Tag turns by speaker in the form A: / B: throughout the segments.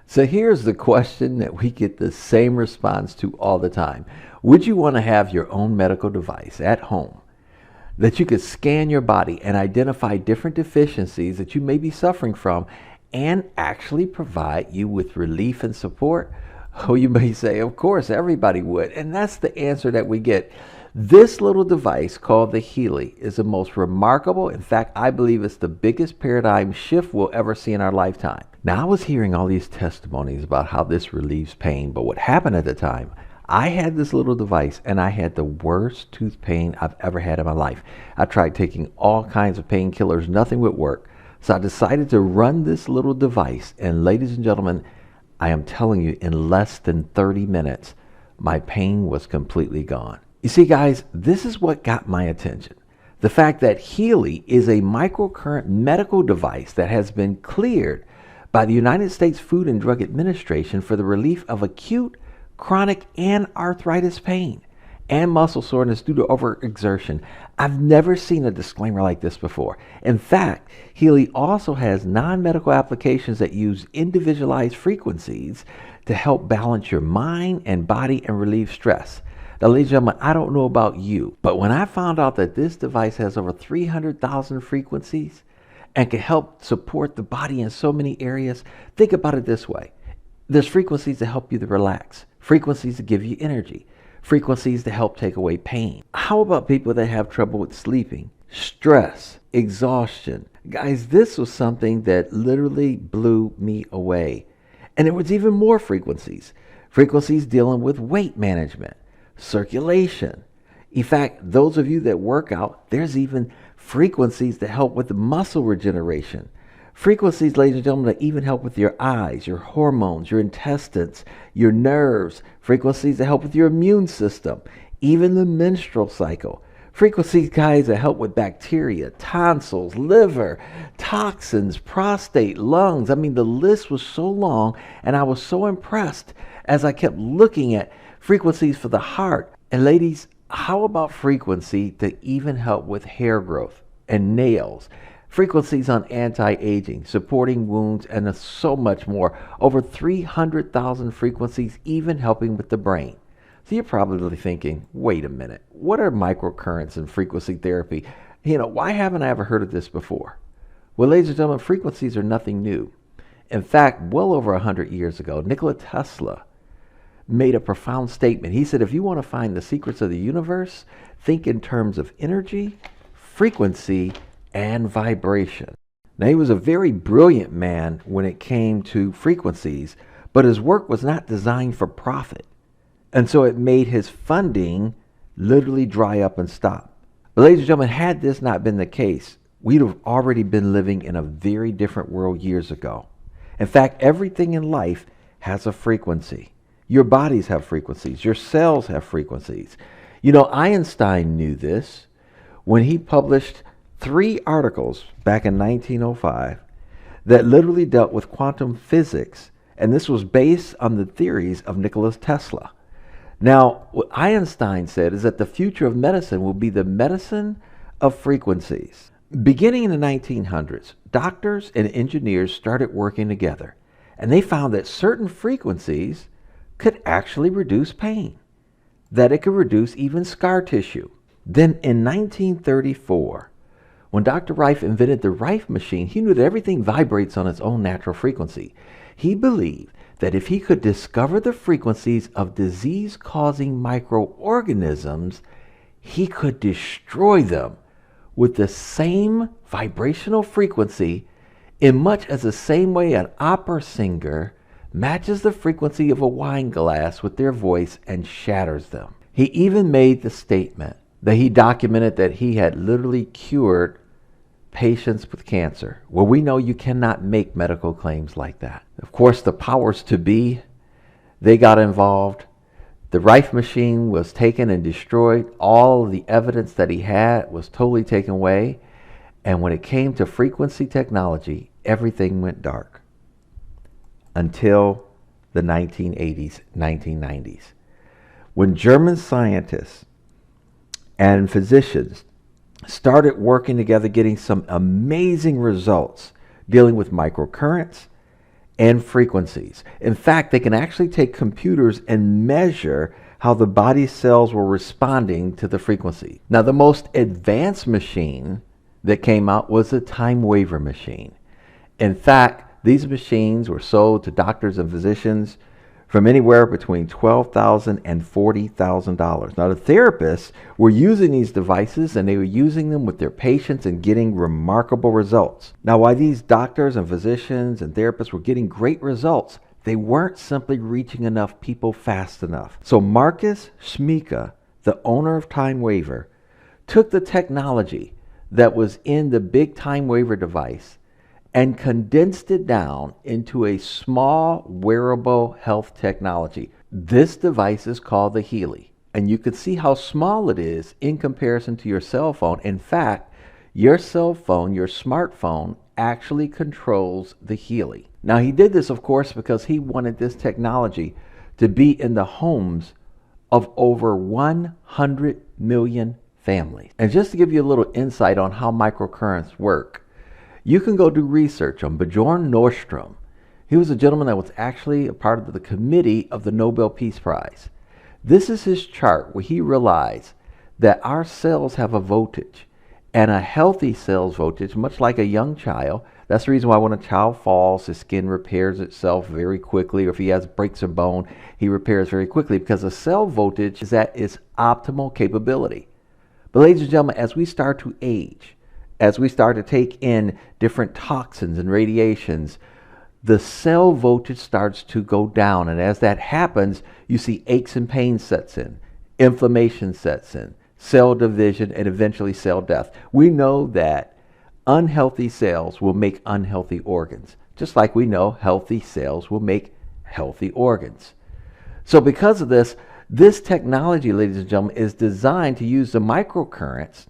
A: So here's the question that we get the same response to all the time. Would you want to have your own medical device at home that you could scan your body and identify different deficiencies that you may be suffering from and actually provide you with relief and support? Oh, you may say, of course, everybody would. And that's the answer that we get. This little device called the Healy is the most remarkable. In fact, I believe it's the biggest paradigm shift we'll ever see in our lifetime. Now, I was hearing all these testimonies about how this relieves pain, but what happened at the time, I had this little device and I had the worst tooth pain I've ever had in my life. I tried taking all kinds of painkillers, nothing would work. So I decided to run this little device, and ladies and gentlemen, I am telling you, in less than 30 minutes, my pain was completely gone. You see, guys, this is what got my attention. The fact that Healy is a microcurrent medical device that has been cleared by the United States Food and Drug Administration for the relief of acute, chronic, and arthritis pain and muscle soreness due to overexertion. I've never seen a disclaimer like this before. In fact, Healy also has non-medical applications that use individualized frequencies to help balance your mind and body and relieve stress. Now, ladies and gentlemen, I don't know about you, but when I found out that this device has over 300,000 frequencies and can help support the body in so many areas, think about it this way. There's frequencies to help you to relax, frequencies to give you energy, frequencies to help take away pain. How about people that have trouble with sleeping, stress, exhaustion? Guys, this was something that literally blew me away. And there was even more frequencies. Frequencies dealing with weight management, circulation. In fact, those of you that work out, there's even frequencies to help with the muscle regeneration. Frequencies, ladies and gentlemen, that even help with your eyes, your hormones, your intestines, your nerves. Frequencies that help with your immune system, even the menstrual cycle. Frequencies, guys, that help with bacteria, tonsils, liver, toxins, prostate, lungs. I mean, the list was so long, and I was so impressed as I kept looking at frequencies for the heart. And ladies, how about frequency to even help with hair growth and nails? Frequencies on anti-aging, supporting wounds, and so much more. Over 300,000 frequencies, even helping with the brain. So you're probably thinking, wait a minute, what are microcurrents and frequency therapy? Why haven't I ever heard of this before? Well, ladies and gentlemen, frequencies are nothing new. In fact, well over 100 years ago, Nikola Tesla made a profound statement. He said, if you want to find the secrets of the universe, think in terms of energy, frequency, and vibration. Now, he was a very brilliant man when it came to frequencies, but his work was not designed for profit. And so it made his funding literally dry up and stop. But ladies and gentlemen, had this not been the case, we'd have already been living in a very different world years ago. In fact, everything in life has a frequency. Your bodies have frequencies. Your cells have frequencies. Einstein knew this when he published 3 articles back in 1905 that literally dealt with quantum physics, and this was based on the theories of Nikola Tesla. Now, what Einstein said is that the future of medicine will be the medicine of frequencies. Beginning in the 1900s, doctors and engineers started working together, and they found that certain frequencies could actually reduce pain, that it could reduce even scar tissue. Then in 1934, when Dr. Rife invented the Rife machine, he knew that everything vibrates on its own natural frequency. He believed that if he could discover the frequencies of disease-causing microorganisms, he could destroy them with the same vibrational frequency, in much as the same way an opera singer matches the frequency of a wine glass with their voice and shatters them. He even made the statement that he documented that he had literally cured patients with cancer. Well, we know you cannot make medical claims like that. Of course, the powers to be, they got involved. The Rife machine was taken and destroyed. All the evidence that he had was totally taken away. And when it came to frequency technology, everything went dark until the 1980s, 1990s, when German scientists and physicians started working together, getting some amazing results dealing with microcurrents and frequencies. In fact, they can actually take computers and measure how the body cells were responding to the frequency. Now, the most advanced machine that came out was a time waver machine. In fact, these machines were sold to doctors and physicians from anywhere between $12,000 and $40,000. Now, the therapists were using these devices and they were using them with their patients and getting remarkable results. Now, while these doctors and physicians and therapists were getting great results, they weren't simply reaching enough people fast enough. So Marcus Schmieke, the owner of Time Waver, took the technology that was in the big Time Waver device and condensed it down into a small wearable health technology. This device is called the Healy, and you can see how small it is in comparison to your cell phone. In fact, your cell phone, your smartphone, actually controls the Healy. Now, he did this, of course, because he wanted this technology to be in the homes of over 100 million families. And just to give you a little insight on how microcurrents work, you can go do research on Bjorn Nordstrom. He was a gentleman that was actually a part of the committee of the Nobel Peace Prize. This is his chart where he realized that our cells have a voltage, and a healthy cell's voltage, much like a young child. That's the reason why when a child falls, his skin repairs itself very quickly, or if he breaks a bone, he repairs very quickly, because a cell voltage is at its optimal capability. But ladies and gentlemen, as we start to age, as we start to take in different toxins and radiations, the cell voltage starts to go down. And as that happens, you see aches and pains sets in, inflammation sets in, cell division, and eventually cell death. We know that unhealthy cells will make unhealthy organs, just like we know healthy cells will make healthy organs. So because of this, this technology, ladies and gentlemen, is designed to use the microcurrents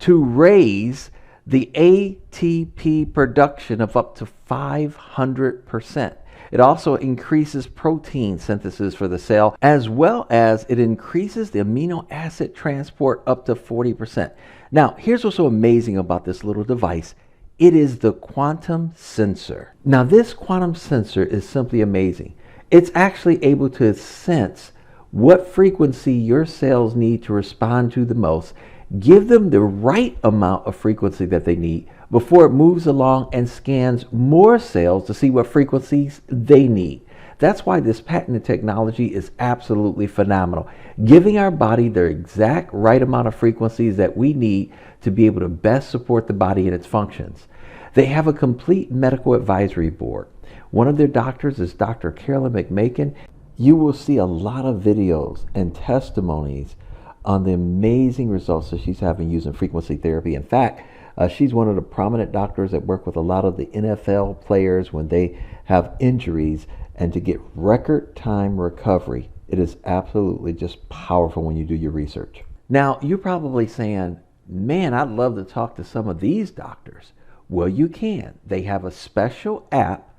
A: to raise the ATP production of up to 500%. It also increases protein synthesis for the cell, as well as it increases the amino acid transport up to 40%. Now, here's what's so amazing about this little device. It is the quantum sensor. Now, this quantum sensor is simply amazing. It's actually able to sense what frequency your cells need to respond to the most, give them the right amount of frequency that they need before it moves along and scans more cells to see what frequencies they need. That's why this patented technology is absolutely phenomenal, giving our body the exact right amount of frequencies that we need to be able to best support the body in its functions. They have a complete medical advisory board. One of their doctors is Dr. Carolyn McMakin. You will see a lot of videos and testimonies on the amazing results that she's having using frequency therapy. In fact, she's one of the prominent doctors that work with a lot of the NFL players when they have injuries, and to get record time recovery. It is absolutely just powerful when you do your research. Now, you're probably saying, man, I'd love to talk to some of these doctors. Well, you can. They have a special app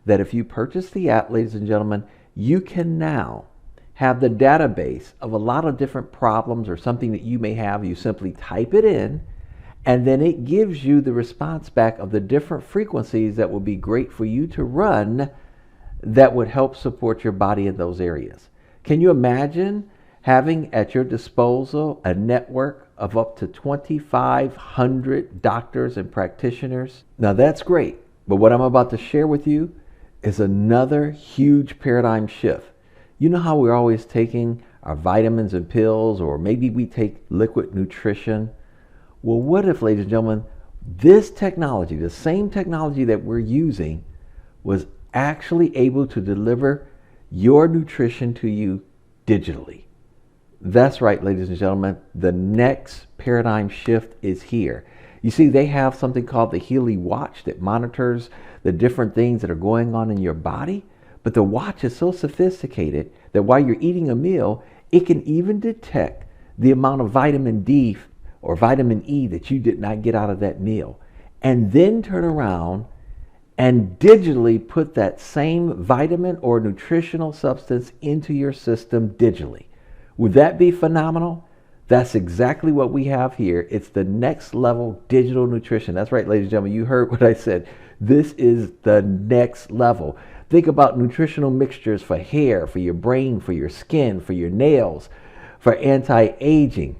A: that if you purchase the app, ladies and gentlemen, you can now have the database of a lot of different problems or something that you may have. You simply type it in, and then it gives you the response back of the different frequencies that would be great for you to run that would help support your body in those areas. Can you imagine having at your disposal a network of up to 2,500 doctors and practitioners? Now that's great, but what I'm about to share with you is another huge paradigm shift. You know how we're always taking our vitamins and pills, or maybe we take liquid nutrition? Well, what if, ladies and gentlemen, this technology, the same technology that we're using, was actually able to deliver your nutrition to you digitally? That's right, ladies and gentlemen, the next paradigm shift is here. You see, they have something called the Healy Watch that monitors the different things that are going on in your body. But the watch is so sophisticated that while you're eating a meal, it can even detect the amount of vitamin D or vitamin E that you did not get out of that meal, and then turn around and digitally put that same vitamin or nutritional substance into your system digitally. Would that be phenomenal? That's exactly what we have here. It's the next level digital nutrition. That's right, ladies and gentlemen, you heard what I said. This is the next level. Think about nutritional mixtures for hair, for your brain, for your skin, for your nails, for anti-aging.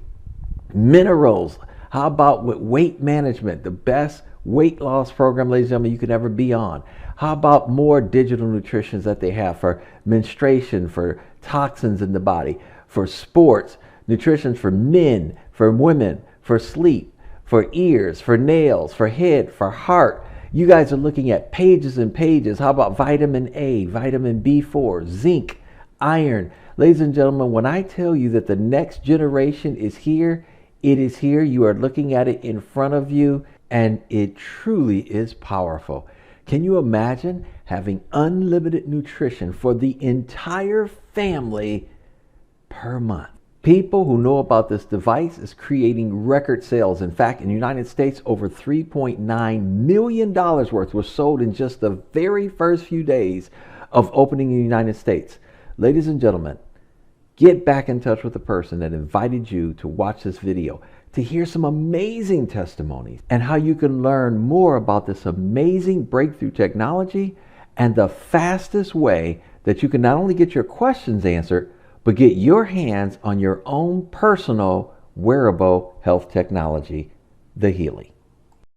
A: Minerals. How about with weight management, the best weight loss program, ladies and gentlemen, you could ever be on? How about more digital nutritions that they have for menstruation, for toxins in the body, for sports, nutrition for men, for women, for sleep, for ears, for nails, for head, for heart. You guys are looking at pages and pages. How about vitamin A, vitamin B4, zinc, iron? Ladies and gentlemen, when I tell you that the next generation is here, it is here. You are looking at it in front of you, and it truly is powerful. Can you imagine having unlimited nutrition for the entire family per month? People who know about this device is creating record sales. In fact, in the United States, over $3.9 million worth was sold in just the very first few days of opening in the United States. Ladies and gentlemen, get back in touch with the person that invited you to watch this video to hear some amazing testimonies and how you can learn more about this amazing breakthrough technology and the fastest way that you can not only get your questions answered, but get your hands on your own personal wearable health technology, the Healy.